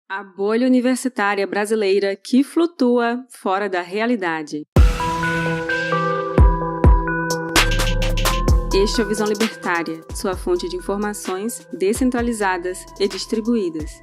A bolha universitária brasileira que flutua fora da realidade. Este é o Visão Libertária, sua fonte de informações descentralizadas e distribuídas.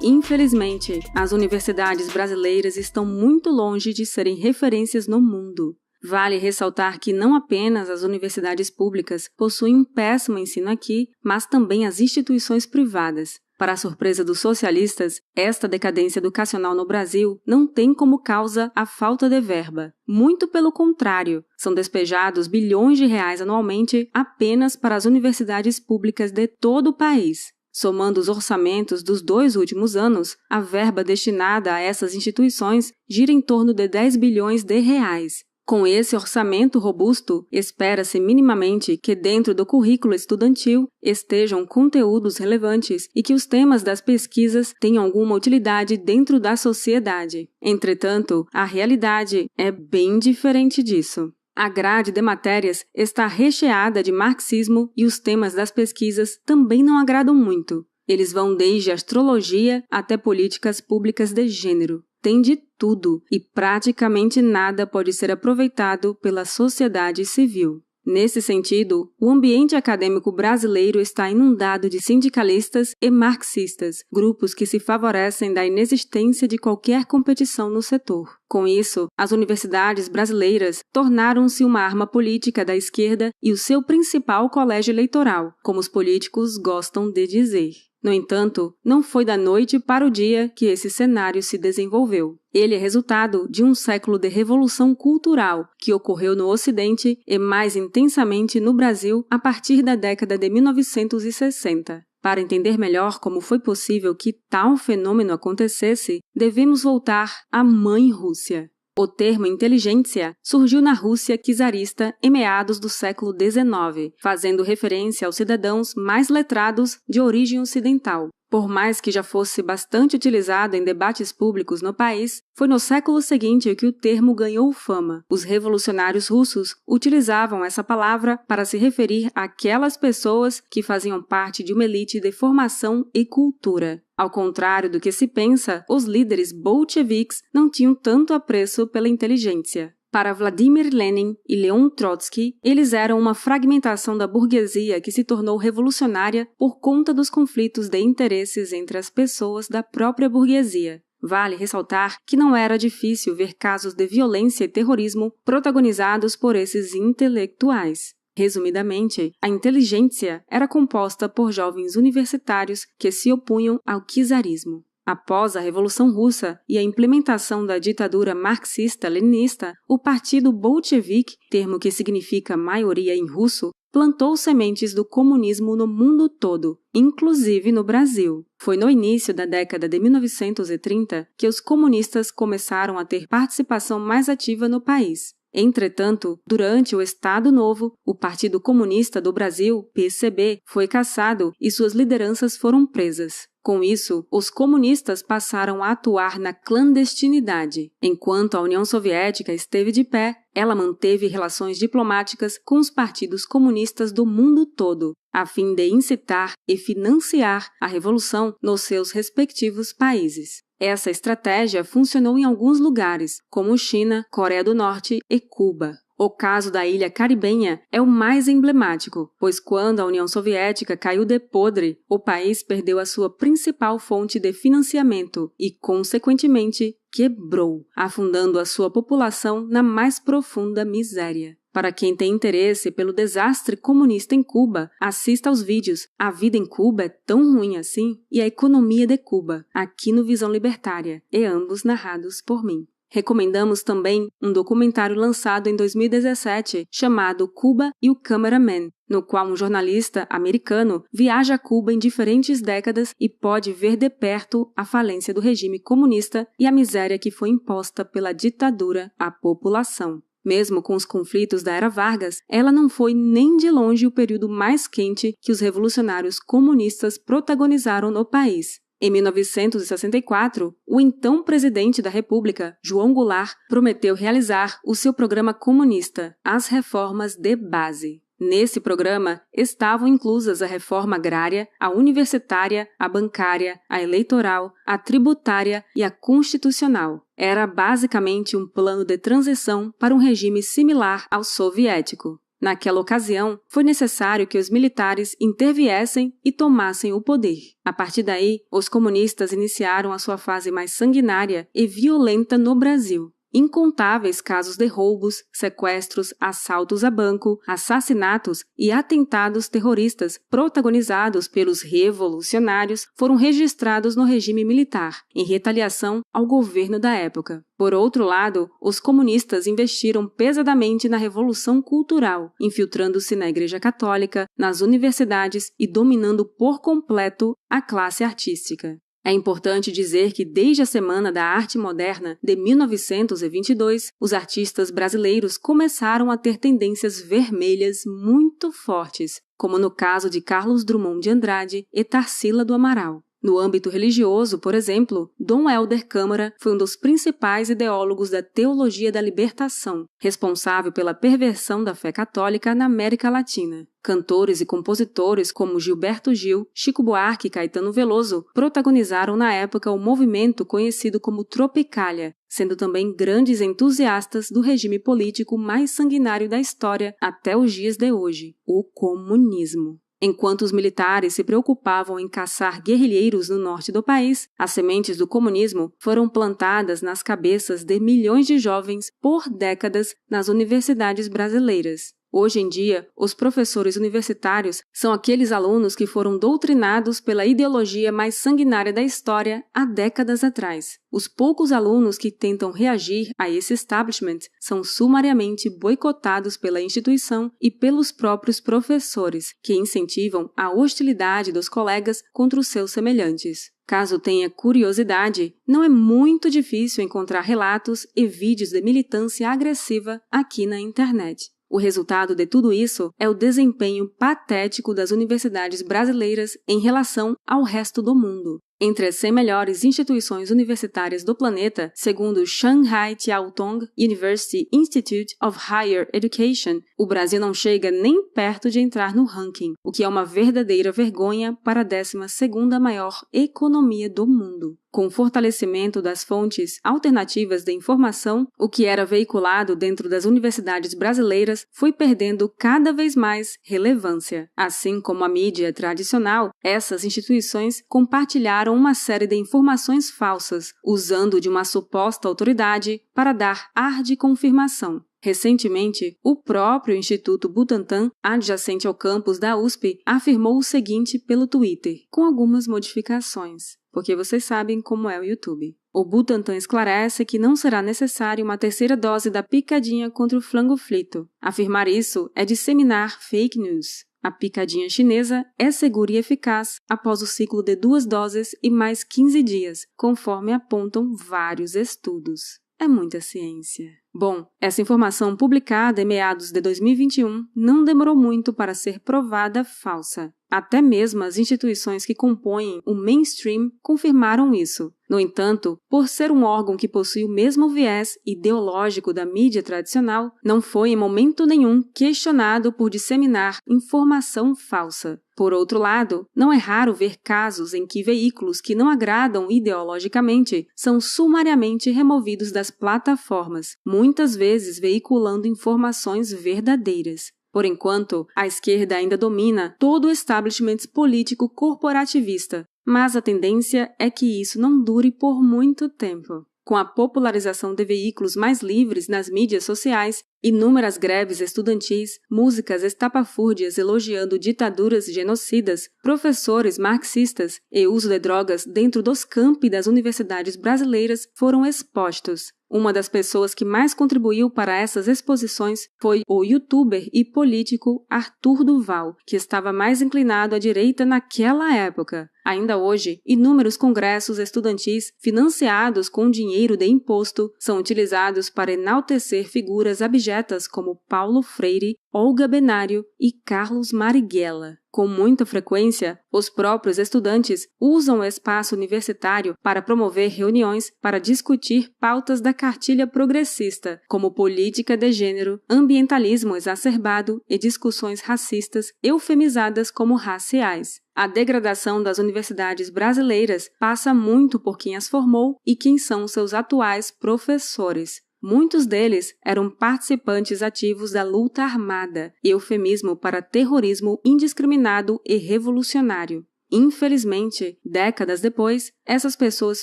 Infelizmente, as universidades brasileiras estão muito longe de serem referências no mundo. Vale ressaltar que não apenas as universidades públicas possuem um péssimo ensino aqui, mas também as instituições privadas. Para a surpresa dos socialistas, esta decadência educacional no Brasil não tem como causa a falta de verba. Muito pelo contrário, são despejados bilhões de reais anualmente apenas para as universidades públicas de todo o país. Somando os orçamentos dos 2 últimos anos, a verba destinada a essas instituições gira em torno de 10 bilhões de reais. Com esse orçamento robusto, espera-se minimamente que dentro do currículo estudantil estejam conteúdos relevantes e que os temas das pesquisas tenham alguma utilidade dentro da sociedade. Entretanto, a realidade é bem diferente disso. A grade de matérias está recheada de marxismo e os temas das pesquisas também não agradam muito. Eles vão desde astrologia até políticas públicas de gênero. Tem de tudo e praticamente nada pode ser aproveitado pela sociedade civil. Nesse sentido, o ambiente acadêmico brasileiro está inundado de sindicalistas e marxistas, grupos que se favorecem da inexistência de qualquer competição no setor. Com isso, as universidades brasileiras tornaram-se uma arma política da esquerda e o seu principal colégio eleitoral, como os políticos gostam de dizer. No entanto, não foi da noite para o dia que esse cenário se desenvolveu. Ele é resultado de um século de revolução cultural que ocorreu no Ocidente e mais intensamente no Brasil a partir da década de 1960. Para entender melhor como foi possível que tal fenômeno acontecesse, devemos voltar à Mãe Rússia. O termo inteligência surgiu na Rússia czarista em meados do século XIX, fazendo referência aos cidadãos mais letrados de origem ocidental. Por mais que já fosse bastante utilizado em debates públicos no país, foi no século seguinte que o termo ganhou fama. Os revolucionários russos utilizavam essa palavra para se referir àquelas pessoas que faziam parte de uma elite de formação e cultura. Ao contrário do que se pensa, os líderes bolcheviques não tinham tanto apreço pela inteligência. Para Vladimir Lenin e Leon Trotsky, eles eram uma fragmentação da burguesia que se tornou revolucionária por conta dos conflitos de interesses entre as pessoas da própria burguesia. Vale ressaltar que não era difícil ver casos de violência e terrorismo protagonizados por esses intelectuais. Resumidamente, a inteligência era composta por jovens universitários que se opunham ao czarismo. Após a Revolução Russa e a implementação da ditadura marxista-leninista, o Partido Bolchevique, termo que significa maioria em russo, plantou sementes do comunismo no mundo todo, inclusive no Brasil. Foi no início da década de 1930 que os comunistas começaram a ter participação mais ativa no país. Entretanto, durante o Estado Novo, o Partido Comunista do Brasil, PCB, foi cassado e suas lideranças foram presas. Com isso, os comunistas passaram a atuar na clandestinidade. Enquanto a União Soviética esteve de pé, ela manteve relações diplomáticas com os partidos comunistas do mundo todo, a fim de incitar e financiar a revolução nos seus respectivos países. Essa estratégia funcionou em alguns lugares, como China, Coreia do Norte e Cuba. O caso da ilha caribenha é o mais emblemático, pois quando a União Soviética caiu de podre, o país perdeu a sua principal fonte de financiamento e, consequentemente, quebrou, afundando a sua população na mais profunda miséria. Para quem tem interesse pelo desastre comunista em Cuba, assista aos vídeos A Vida em Cuba é Tão Ruim Assim e A Economia de Cuba, aqui no Visão Libertária, e ambos narrados por mim. Recomendamos também um documentário lançado em 2017 chamado Cuba e o Cameraman, no qual um jornalista americano viaja a Cuba em diferentes décadas e pode ver de perto a falência do regime comunista e a miséria que foi imposta pela ditadura à população. Mesmo com os conflitos da Era Vargas, ela não foi nem de longe o período mais quente que os revolucionários comunistas protagonizaram no país. Em 1964, o então presidente da República, João Goulart, prometeu realizar o seu programa comunista, As Reformas de Base. Nesse programa estavam inclusas a reforma agrária, a universitária, a bancária, a eleitoral, a tributária e a constitucional. Era basicamente um plano de transição para um regime similar ao soviético. Naquela ocasião, foi necessário que os militares interviessem e tomassem o poder. A partir daí, os comunistas iniciaram a sua fase mais sanguinária e violenta no Brasil. Incontáveis casos de roubos, sequestros, assaltos a banco, assassinatos e atentados terroristas protagonizados pelos revolucionários foram registrados no regime militar, em retaliação ao governo da época. Por outro lado, os comunistas investiram pesadamente na Revolução Cultural, infiltrando-se na Igreja Católica, nas universidades e dominando por completo a classe artística. É importante dizer que desde a Semana da Arte Moderna de 1922, os artistas brasileiros começaram a ter tendências vermelhas muito fortes, como no caso de Carlos Drummond de Andrade e Tarsila do Amaral. No âmbito religioso, por exemplo, Dom Helder Câmara foi um dos principais ideólogos da teologia da libertação, responsável pela perversão da fé católica na América Latina. Cantores e compositores como Gilberto Gil, Chico Buarque e Caetano Veloso protagonizaram na época o movimento conhecido como Tropicália, sendo também grandes entusiastas do regime político mais sanguinário da história até os dias de hoje, o comunismo. Enquanto os militares se preocupavam em caçar guerrilheiros no norte do país, as sementes do comunismo foram plantadas nas cabeças de milhões de jovens por décadas nas universidades brasileiras. Hoje em dia, os professores universitários são aqueles alunos que foram doutrinados pela ideologia mais sanguinária da história há décadas atrás. Os poucos alunos que tentam reagir a esse establishment são sumariamente boicotados pela instituição e pelos próprios professores, que incentivam a hostilidade dos colegas contra os seus semelhantes. Caso tenha curiosidade, não é muito difícil encontrar relatos e vídeos de militância agressiva aqui na internet. O resultado de tudo isso é o desempenho patético das universidades brasileiras em relação ao resto do mundo. Entre as 100 melhores instituições universitárias do planeta, segundo o Shanghai Jiaotong University Institute of Higher Education, o Brasil não chega nem perto de entrar no ranking, o que é uma verdadeira vergonha para a 12ª maior economia do mundo. Com o fortalecimento das fontes alternativas de informação, o que era veiculado dentro das universidades brasileiras foi perdendo cada vez mais relevância. Assim como a mídia tradicional, essas instituições compartilharam uma série de informações falsas, usando de uma suposta autoridade para dar ar de confirmação. Recentemente, o próprio Instituto Butantan, adjacente ao campus da USP, afirmou o seguinte pelo Twitter, com algumas modificações, porque vocês sabem como é o YouTube. O Butantan esclarece que não será necessária uma terceira dose da picadinha contra o flango-flito. Afirmar isso é disseminar fake news. A picadinha chinesa é segura e eficaz após o ciclo de 2 doses e mais 15 dias, conforme apontam vários estudos. É muita ciência. Bom, essa informação publicada em meados de 2021 não demorou muito para ser provada falsa. Até mesmo as instituições que compõem o mainstream confirmaram isso. No entanto, por ser um órgão que possui o mesmo viés ideológico da mídia tradicional, não foi em momento nenhum questionado por disseminar informação falsa. Por outro lado, não é raro ver casos em que veículos que não agradam ideologicamente são sumariamente removidos das plataformas, muitas vezes veiculando informações verdadeiras. Por enquanto, a esquerda ainda domina todo o establishment político corporativista, mas a tendência é que isso não dure por muito tempo. Com a popularização de veículos mais livres nas mídias sociais, inúmeras greves estudantis, músicas estapafúrdias elogiando ditaduras genocidas, professores marxistas e uso de drogas dentro dos campi das universidades brasileiras foram expostos. Uma das pessoas que mais contribuiu para essas exposições foi o youtuber e político Arthur Duval, que estava mais inclinado à direita naquela época. Ainda hoje, inúmeros congressos estudantis financiados com dinheiro de imposto são utilizados para enaltecer figuras abjetas exegetas como Paulo Freire, Olga Benário e Carlos Marighella. Com muita frequência, os próprios estudantes usam o espaço universitário para promover reuniões para discutir pautas da cartilha progressista, como política de gênero, ambientalismo exacerbado e discussões racistas eufemizadas como raciais. A degradação das universidades brasileiras passa muito por quem as formou e quem são seus atuais professores. Muitos deles eram participantes ativos da luta armada, eufemismo para terrorismo indiscriminado e revolucionário. Infelizmente, décadas depois, essas pessoas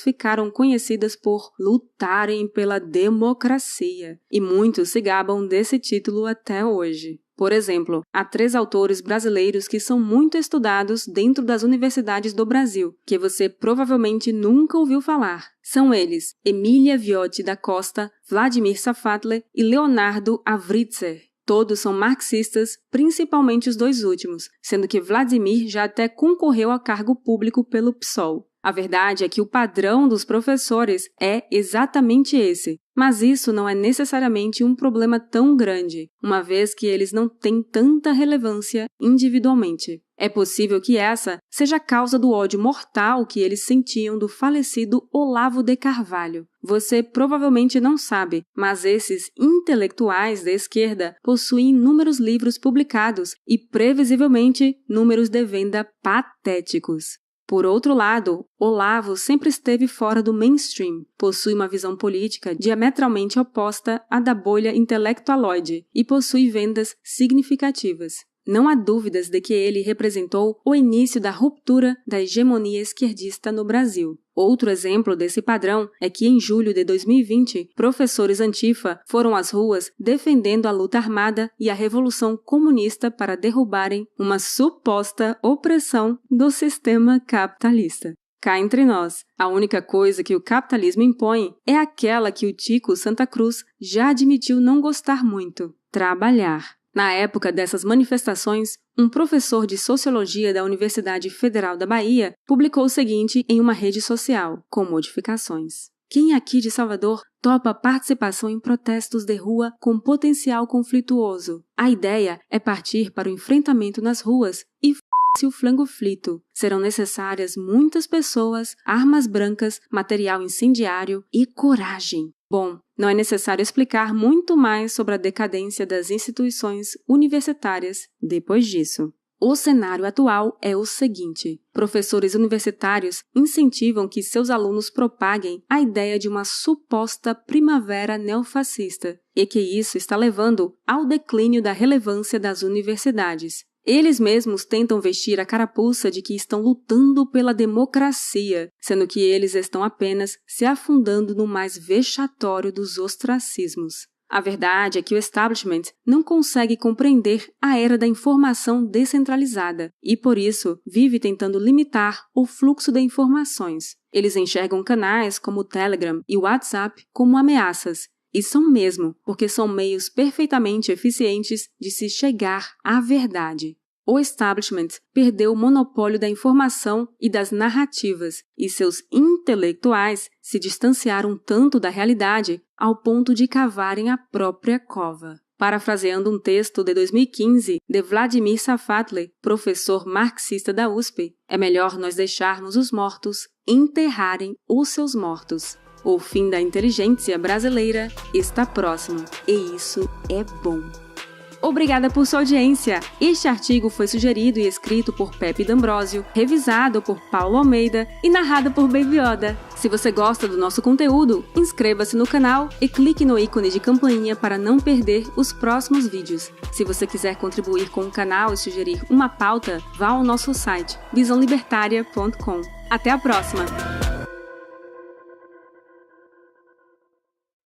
ficaram conhecidas por lutarem pela democracia, e muitos se gabam desse título até hoje. Por exemplo, há 3 autores brasileiros que são muito estudados dentro das universidades do Brasil, que você provavelmente nunca ouviu falar. São eles Emília Viotti da Costa, Vladimir Safatli e Leonardo Avritzer. Todos são marxistas, principalmente os 2 últimos, sendo que Vladimir já até concorreu a cargo público pelo PSOL. A verdade é que o padrão dos professores é exatamente esse, mas isso não é necessariamente um problema tão grande, uma vez que eles não têm tanta relevância individualmente. É possível que essa seja a causa do ódio mortal que eles sentiam do falecido Olavo de Carvalho. Você provavelmente não sabe, mas esses intelectuais da esquerda possuem inúmeros livros publicados e, previsivelmente, números de venda patéticos. Por outro lado, Olavo sempre esteve fora do mainstream, possui uma visão política diametralmente oposta à da bolha intelectualoide e possui vendas significativas. Não há dúvidas de que ele representou o início da ruptura da hegemonia esquerdista no Brasil. Outro exemplo desse padrão é que em julho de 2020, professores antifa foram às ruas defendendo a luta armada e a revolução comunista para derrubarem uma suposta opressão do sistema capitalista. Cá entre nós, a única coisa que o capitalismo impõe é aquela que o Tico Santa Cruz já admitiu não gostar muito: trabalhar. Na época dessas manifestações, um professor de Sociologia da Universidade Federal da Bahia publicou o seguinte em uma rede social, com modificações. Quem aqui de Salvador topa participação em protestos de rua com potencial conflituoso? A ideia é partir para o enfrentamento nas ruas e f***se o flango flito. Serão necessárias muitas pessoas, armas brancas, material incendiário e coragem. Bom, não é necessário explicar muito mais sobre a decadência das instituições universitárias depois disso. O cenário atual é o seguinte: professores universitários incentivam que seus alunos propaguem a ideia de uma suposta primavera neofascista e que isso está levando ao declínio da relevância das universidades. Eles mesmos tentam vestir a carapuça de que estão lutando pela democracia, sendo que eles estão apenas se afundando no mais vexatório dos ostracismos. A verdade é que o establishment não consegue compreender a era da informação descentralizada e, por isso, vive tentando limitar o fluxo de informações. Eles enxergam canais como o Telegram e o WhatsApp como ameaças. E são mesmo, porque são meios perfeitamente eficientes de se chegar à verdade. O establishment perdeu o monopólio da informação e das narrativas, e seus intelectuais se distanciaram tanto da realidade ao ponto de cavarem a própria cova. Parafraseando um texto de 2015 de Vladimir Safatli, professor marxista da USP, é melhor nós deixarmos os mortos enterrarem os seus mortos. O fim da inteligência brasileira está próximo, e isso é bom. Obrigada por sua audiência! Este artigo foi sugerido e escrito por Pepe D'Ambrosio, revisado por Paulo Almeida e narrado por Baby Yoda. Se você gosta do nosso conteúdo, inscreva-se no canal e clique no ícone de campainha para não perder os próximos vídeos. Se você quiser contribuir com o canal e sugerir uma pauta, vá ao nosso site visãolibertaria.com. Até a próxima!